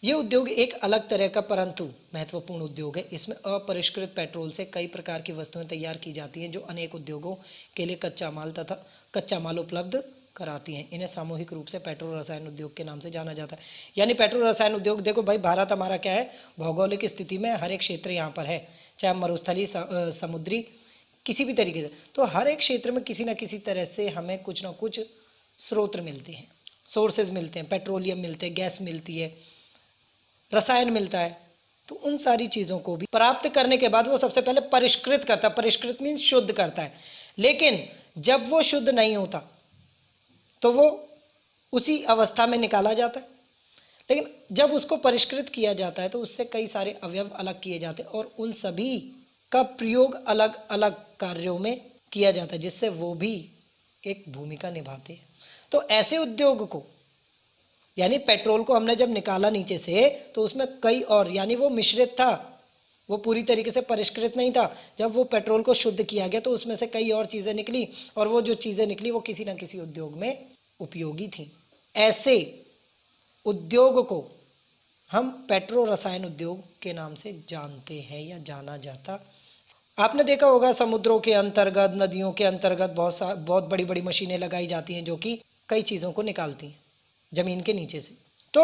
ये उद्योग एक अलग तरह का परंतु महत्वपूर्ण उद्योग है। इसमें अपरिष्कृत पेट्रोल से कई प्रकार की वस्तुएं तैयार की जाती हैं जो अनेक उद्योगों के लिए कच्चा माल उपलब्ध कराती हैं। इन्हें सामूहिक रूप से पेट्रो रसायन उद्योग के नाम से जाना जाता है। यानी पेट्रो रसायन उद्योग, देखो भाई, भारत हमारा क्या है, भौगोलिक स्थिति में हर एक क्षेत्र यहाँ पर है, चाहे मरुस्थली, समुद्री, किसी भी तरीके से। तो हर एक क्षेत्र में किसी न किसी तरह से हमें कुछ ना कुछ स्रोत मिलते हैं, सोर्सेज मिलते हैं, पेट्रोलियम मिलते हैं, गैस मिलती है, रसायन मिलता है। तो उन सारी चीज़ों को भी प्राप्त करने के बाद वो सबसे पहले परिष्कृत करता है। परिष्कृत मीन्स शुद्ध करता है। लेकिन जब वो शुद्ध नहीं होता तो वो उसी अवस्था में निकाला जाता है। लेकिन जब उसको परिष्कृत किया जाता है तो उससे कई सारे अवयव अलग किए जाते हैं और उन सभी का प्रयोग अलग अलग कार्यों में किया जाता है, जिससे वो भी एक भूमिका निभाते हैं। तो ऐसे उद्योग को, यानी पेट्रोल को हमने जब निकाला नीचे से, तो उसमें कई और, यानी वो मिश्रित था, वो पूरी तरीके से परिष्कृत नहीं था। जब वो पेट्रोल को शुद्ध किया गया तो उसमें से कई और चीज़ें निकली, और वो जो चीज़ें निकली वो किसी न किसी उद्योग में उपयोगी थी। ऐसे उद्योग को हम पेट्रो रसायन उद्योग के नाम से जानते हैं या जाना जाता। आपने देखा होगा समुद्रों के अंतर्गत, नदियों के अंतर्गत बहुत बड़ी बड़ी मशीनें लगाई जाती हैं जो कि कई चीज़ों को निकालती हैं ज़मीन के नीचे से। तो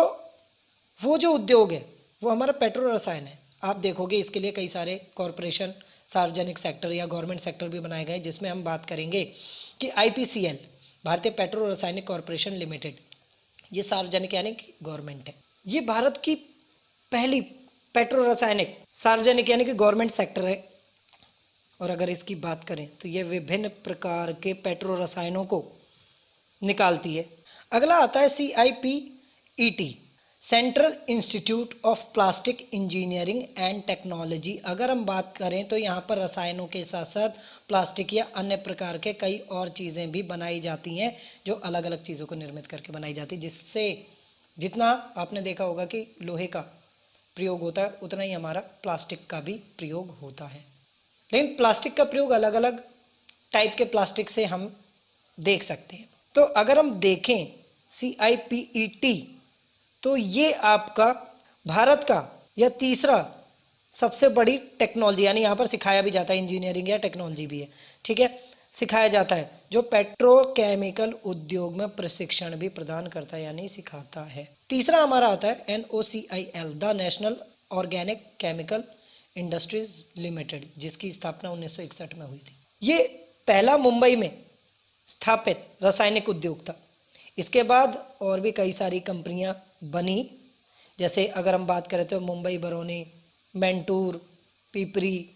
वो जो उद्योग है वो हमारा पेट्रो रसायन है। आप देखोगे इसके लिए कई सारे कॉरपोरेशन, सार्वजनिक सेक्टर या गवर्नमेंट सेक्टर भी बनाए गए, जिसमें हम बात करेंगे कि IPCL, भारतीय पेट्रो रासायनिक कॉरपोरेशन लिमिटेड, ये सार्वजनिक यानी कि गवर्नमेंट है। ये भारत की पहली पेट्रो रासायनिक सार्वजनिक यानी कि गवर्नमेंट सेक्टर है। और अगर इसकी बात करें तो ये विभिन्न प्रकार के पेट्रो रसायनों को निकालती है। अगला आता है CIPET, central institute of plastic engineering and technology. अगर हम बात करें तो यहाँ पर रसायनों के साथ साथ प्लास्टिक या अन्य प्रकार के कई और चीज़ें भी बनाई जाती हैं, जो अलग अलग चीज़ों को निर्मित करके बनाई जाती है, जिससे जितना आपने देखा होगा कि लोहे का प्रयोग होता है उतना ही हमारा प्लास्टिक का भी प्रयोग होता है। लेकिन प्लास्टिक का प्रयोग अलग अलग टाइप के प्लास्टिक से हम देख सकते हैं। तो अगर हम देखें CIPET, तो ये आपका भारत का यह तीसरा सबसे बड़ी टेक्नोलॉजी, यानी यहाँ पर सिखाया भी जाता है, इंजीनियरिंग या टेक्नोलॉजी भी है, ठीक है, सिखाया जाता है, जो पेट्रोकेमिकल उद्योग में प्रशिक्षण भी प्रदान करता है यानी सिखाता है। तीसरा हमारा आता है NOCIL, the national organic chemical industries limited, जिसकी स्थापना 1961 में हुई थी। ये पहला मुंबई में स्थापित रासायनिक उद्योग था। इसके बाद और भी कई सारी कंपनियां बनी, जैसे अगर हम बात करें तो मुंबई, बरौनी, मैंटूर, पिपरी,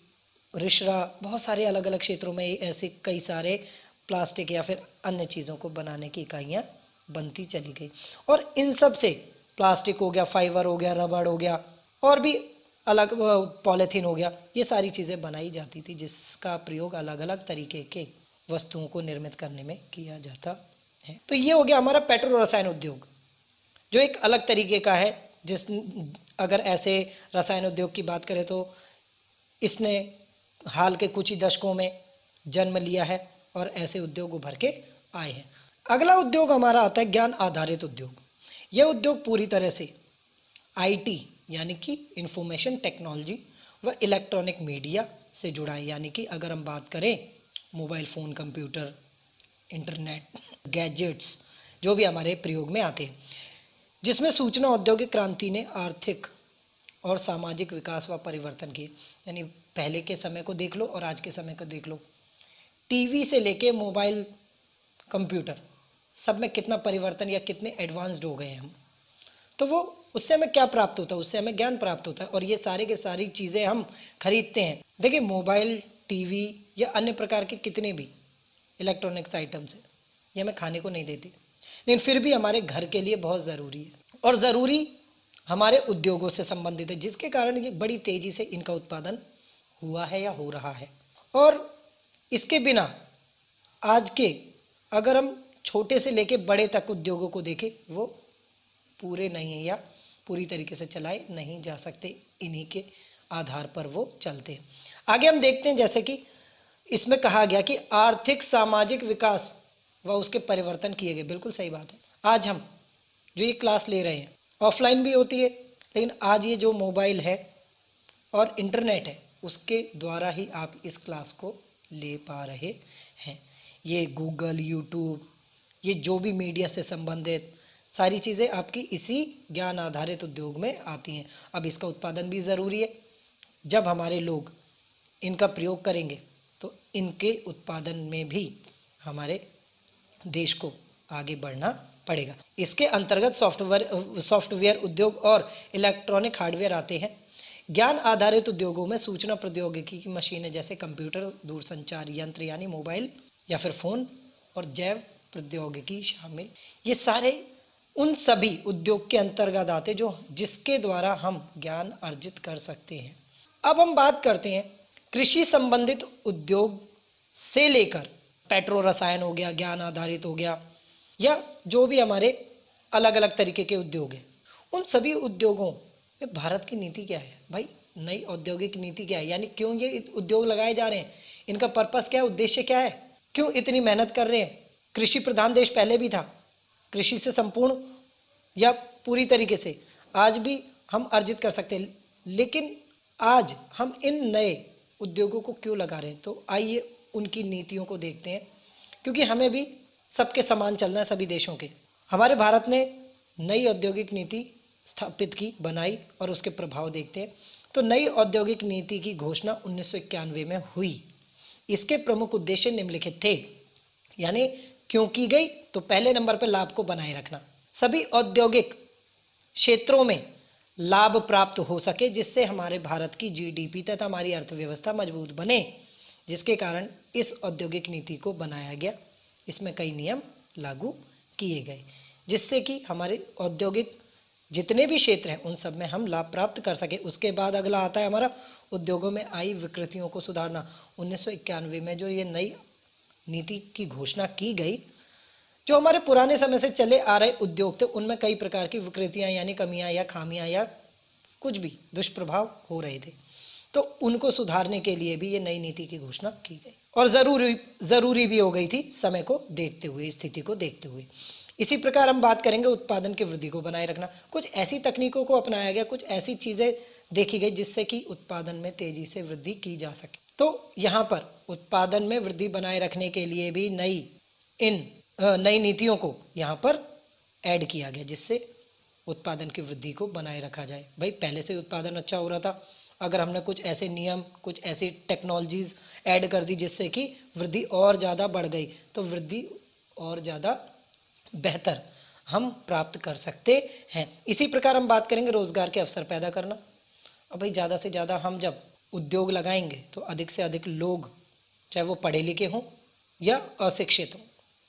रिश्रा, बहुत सारे अलग अलग क्षेत्रों में ऐसे कई सारे प्लास्टिक या फिर अन्य चीज़ों को बनाने की इकाइयाँ बनती चली गई। और इन सब से प्लास्टिक हो गया, फाइबर हो गया, रबड़ हो गया, और भी अलग पॉलीथीन हो गया, ये सारी चीज़ें बनाई जाती थी, जिसका प्रयोग अलग अलग तरीके के वस्तुओं को निर्मित करने में किया जाता है। तो ये हो गया हमारा पेट्रो रसायन उद्योग, जो एक अलग तरीके का है। अगर ऐसे रसायन उद्योग की बात करें तो इसने हाल के कुछ ही दशकों में जन्म लिया है और ऐसे उद्योग उभर के आए हैं। अगला उद्योग हमारा आता है ज्ञान आधारित उद्योग। यह उद्योग पूरी तरह से IT यानी कि इंफॉर्मेशन टेक्नोलॉजी व इलेक्ट्रॉनिक मीडिया से जुड़ा है। यानी कि अगर हम बात करें mobile phone, computer, internet, gadgets जो भी हमारे प्रयोग में आते हैं, जिसमें सूचना औद्योगिक क्रांति ने आर्थिक और सामाजिक विकास व परिवर्तन किए। यानी पहले के समय को देख लो और आज के समय को देख लो, टीवी से लेके मोबाइल, कंप्यूटर, सब में कितना परिवर्तन या कितने एडवांस्ड हो गए हैं हम। तो वो उससे हमें क्या प्राप्त होता है? उससे हमें ज्ञान प्राप्त होता है, और ये सारे के सारी चीज़ें हम खरीदते हैं। देखिए मोबाइल, टीवी या अन्य प्रकार के कितने भी इलेक्ट्रॉनिक्स आइटम्स हैं, ये हमें खाने को नहीं देती, लेकिन फिर भी हमारे घर के लिए बहुत ज़रूरी है, और ज़रूरी हमारे उद्योगों से संबंधित है, जिसके कारण ये बड़ी तेज़ी से इनका उत्पादन हुआ है या हो रहा है। और इसके बिना आज के अगर हम छोटे से लेके बड़े तक उद्योगों को देखें, वो पूरे नहीं है या पूरी तरीके से चलाए नहीं जा सकते, इन्हीं के आधार पर वो चलते हैं। आगे हम देखते हैं, जैसे कि इसमें कहा गया कि आर्थिक सामाजिक विकास व उसके परिवर्तन किए गए। बिल्कुल सही बात है। आज हम जो ये क्लास ले रहे हैं ऑफलाइन भी होती है, लेकिन आज ये जो मोबाइल है और इंटरनेट है उसके द्वारा ही आप इस क्लास को ले पा रहे हैं। ये गूगल, यूट्यूब, ये जो भी मीडिया से संबंधित सारी चीज़ें आपकी इसी ज्ञान आधारित उद्योग में आती हैं। अब इसका उत्पादन भी ज़रूरी है। जब हमारे लोग इनका प्रयोग करेंगे तो इनके उत्पादन में भी हमारे देश को आगे बढ़ना पड़ेगा। इसके अंतर्गत सॉफ्टवेयर उद्योग और इलेक्ट्रॉनिक हार्डवेयर आते हैं। ज्ञान आधारित उद्योगों में सूचना प्रौद्योगिकी की मशीनें जैसे कंप्यूटर, दूरसंचार यंत्र यानी मोबाइल या फिर फ़ोन, और जैव प्रौद्योगिकी शामिल। ये सारे उन सभी उद्योग के अंतर्गत आते हैं जो जिसके द्वारा हम ज्ञान अर्जित कर सकते हैं। अब हम बात करते हैं कृषि संबंधित उद्योग से लेकर पेट्रो रसायन हो गया, ज्ञान आधारित हो गया, या जो भी हमारे अलग अलग तरीके के उद्योग हैं, उन सभी उद्योगों में भारत की नीति क्या है भाई? नई औद्योगिक नीति क्या है, यानी क्यों ये उद्योग लगाए जा रहे हैं, इनका पर्पस क्या है, उद्देश्य क्या है, क्यों इतनी मेहनत कर रहे हैं? कृषि प्रधान देश पहले भी था, कृषि से संपूर्ण या पूरी तरीके से आज भी हम अर्जित कर सकते हैं, लेकिन आज हम इन नए उद्योगों को क्यों लगा रहे हैं? तो आइए उनकी नीतियों को देखते हैं, क्योंकि हमें भी सबके समान चलना है, सभी देशों के। हमारे भारत ने नई औद्योगिक नीति स्थापित की, बनाई, और उसके प्रभाव देखते हैं। तो नई औद्योगिक नीति की घोषणा 1991 में हुई। इसके प्रमुख उद्देश्य निम्नलिखित थे, यानी क्यों की गई? तो पहले नंबर पर लाभ को बनाए रखना, सभी औद्योगिक क्षेत्रों में लाभ प्राप्त हो सके, जिससे हमारे भारत की जीडीपी तथा हमारी अर्थव्यवस्था मजबूत बने, जिसके कारण इस औद्योगिक नीति को बनाया गया। इसमें कई नियम लागू किए गए, जिससे कि हमारे औद्योगिक जितने भी क्षेत्र हैं उन सब में हम लाभ प्राप्त कर सके। उसके बाद अगला आता है हमारा उद्योगों में आई विकृतियों को सुधारना। 1991 में जो ये नई नीति की घोषणा की गई, जो हमारे पुराने समय से चले आ रहे उद्योग थे उनमें कई प्रकार की विकृतियां यानी कमियां या खामियां या कुछ भी दुष्प्रभाव हो रहे थे, तो उनको सुधारने के लिए भी ये नई नीति की घोषणा की गई, और ज़रूरी भी हो गई थी समय को देखते हुए, स्थिति को देखते हुए। इसी प्रकार हम बात करेंगे उत्पादन की वृद्धि को बनाए रखना। कुछ ऐसी तकनीकों को अपनाया गया, कुछ ऐसी चीज़ें देखी गई जिससे कि उत्पादन में तेजी से वृद्धि की जा सके। तो यहाँ पर उत्पादन में वृद्धि बनाए रखने के लिए भी नई नीतियों को यहाँ पर ऐड किया गया, जिससे उत्पादन की वृद्धि को बनाए रखा जाए। भाई पहले से उत्पादन अच्छा हो रहा था, अगर हमने कुछ ऐसे नियम, कुछ ऐसी टेक्नोलॉजीज ऐड कर दी जिससे कि वृद्धि और ज़्यादा बढ़ गई, तो वृद्धि और ज़्यादा बेहतर हम प्राप्त कर सकते हैं। इसी प्रकार हम बात करेंगे रोजगार के अवसर पैदा करना। अब भाई ज़्यादा से ज़्यादा हम जब उद्योग लगाएंगे तो अधिक से अधिक लोग, चाहे वो पढ़े लिखे हों या अशिक्षित हों,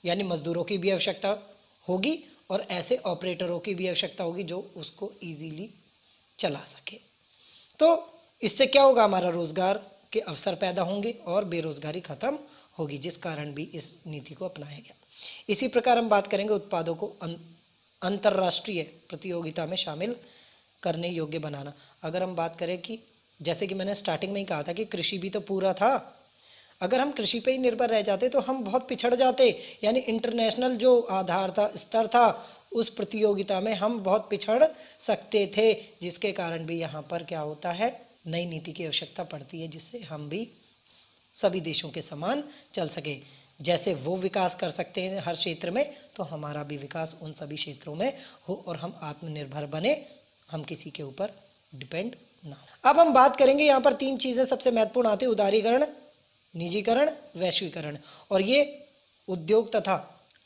यानी मजदूरों की भी आवश्यकता होगी और ऐसे ऑपरेटरों की भी आवश्यकता होगी जो उसको ईजीली चला सके। तो इससे क्या होगा, हमारा रोजगार के अवसर पैदा होंगे और बेरोजगारी खत्म होगी, जिस कारण भी इस नीति को अपनाया गया। इसी प्रकार हम बात करेंगे उत्पादों को अंतर्राष्ट्रीय प्रतियोगिता में शामिल करने योग्य बनाना। अगर हम बात करें कि जैसे कि मैंने स्टार्टिंग में ही कहा था कि कृषि भी तो पूरा था, अगर हम कृषि पे ही निर्भर रह जाते तो हम बहुत पिछड़ जाते, यानी इंटरनेशनल जो आधार था, स्तर था, उस प्रतियोगिता में हम बहुत पिछड़ सकते थे, जिसके कारण भी यहाँ पर क्या होता है, नई नीति की आवश्यकता पड़ती है, जिससे हम भी सभी देशों के समान चल सके। जैसे वो विकास कर सकते हैं हर क्षेत्र में, तो हमारा भी विकास उन सभी क्षेत्रों में हो और हम आत्मनिर्भर बने, हम किसी के ऊपर डिपेंड ना हो। अब हम बात करेंगे, यहाँ पर 3 चीज़ें सबसे महत्वपूर्ण आती है, उदारीकरण, निजीकरण, वैश्वीकरण, और ये उद्योग तथा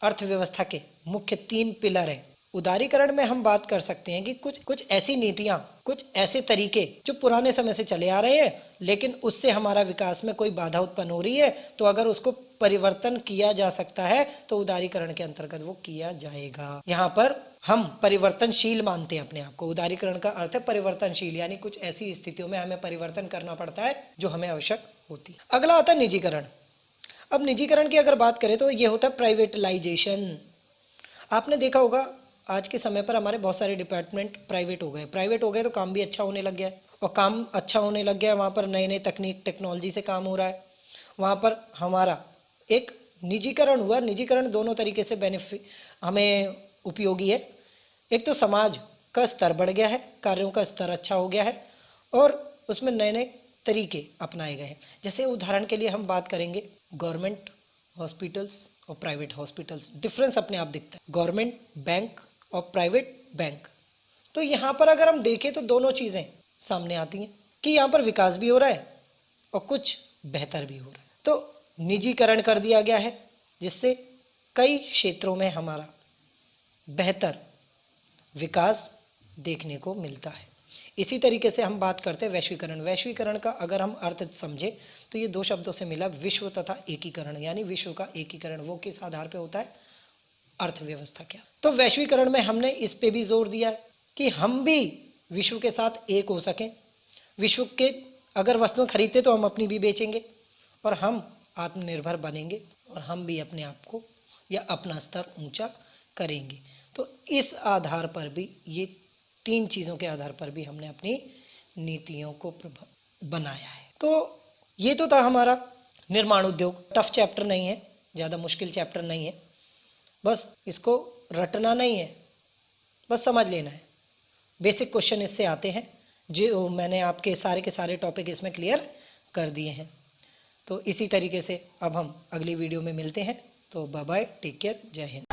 अर्थव्यवस्था के मुख्य 3 पिलर हैं। उदारीकरण में हम बात कर सकते हैं कि कुछ ऐसी नीतियां, कुछ ऐसे तरीके जो पुराने समय से चले आ रहे हैं, लेकिन उससे हमारा विकास में कोई बाधा उत्पन्न हो रही है, तो अगर उसको परिवर्तन किया जा सकता है तो उदारीकरण के अंतर्गत वो किया जाएगा। यहाँ पर हम परिवर्तनशील मानते हैं अपने आप को। उदारीकरण का अर्थ है परिवर्तनशील, यानी कुछ ऐसी स्थितियों में हमें परिवर्तन करना पड़ता है जो हमें आवश्यक होती है। अगला आता है निजीकरण। अब निजीकरण की अगर बात करें तो ये होता है प्राइवेटलाइजेशन। आपने देखा होगा आज के समय पर हमारे बहुत सारे डिपार्टमेंट प्राइवेट हो गए तो काम भी अच्छा होने लग गया है, और काम अच्छा होने लग गया है, वहाँ पर नए नए टेक्नोलॉजी से काम हो रहा है, वहाँ पर हमारा एक निजीकरण हुआ। निजीकरण दोनों तरीके से हमें उपयोगी है। एक तो समाज का स्तर बढ़ गया है, कार्यों का स्तर अच्छा हो गया है, और उसमें नए नए तरीके अपनाए गए हैं। जैसे उदाहरण के लिए हम बात करेंगे गवर्नमेंट हॉस्पिटल्स और प्राइवेट हॉस्पिटल्स, डिफरेंस अपने आप दिखता है, गवर्नमेंट बैंक और प्राइवेट बैंक। तो यहाँ पर अगर हम देखें तो दोनों चीज़ें सामने आती हैं कि यहाँ पर विकास भी हो रहा है और कुछ बेहतर भी हो रहा है। तो निजीकरण कर दिया गया है, जिससे कई क्षेत्रों में हमारा बेहतर विकास देखने को मिलता है। इसी तरीके से हम बात करते हैं वैश्वीकरण। वैश्वीकरण का अगर हम अर्थ समझे तो ये 2 शब्दों से मिला, विश्व तथा एकीकरण, यानी विश्व का एकीकरण। वो किस आधार पे होता है, अर्थव्यवस्था क्या। तो वैश्वीकरण में हमने इस पे भी जोर दिया कि हम भी विश्व के साथ एक हो सकें। विश्व के अगर वस्तुएं खरीदते तो हम अपनी भी बेचेंगे और हम आत्मनिर्भर बनेंगे और हम भी अपने आप को या अपना स्तर ऊंचा करेंगे। तो इस आधार पर भी, ये 3 चीज़ों के आधार पर भी हमने अपनी नीतियों को बनाया है। तो ये तो था हमारा निर्माण उद्योग। टफ चैप्टर नहीं है, ज़्यादा मुश्किल चैप्टर नहीं है, बस इसको रटना नहीं है, बस समझ लेना है। बेसिक क्वेश्चन इससे आते हैं, जो मैंने आपके सारे के सारे टॉपिक इसमें क्लियर कर दिए हैं। तो इसी तरीके से अब हम अगली वीडियो में मिलते हैं। तो बाय बाय, टेक केयर, जय हिंद।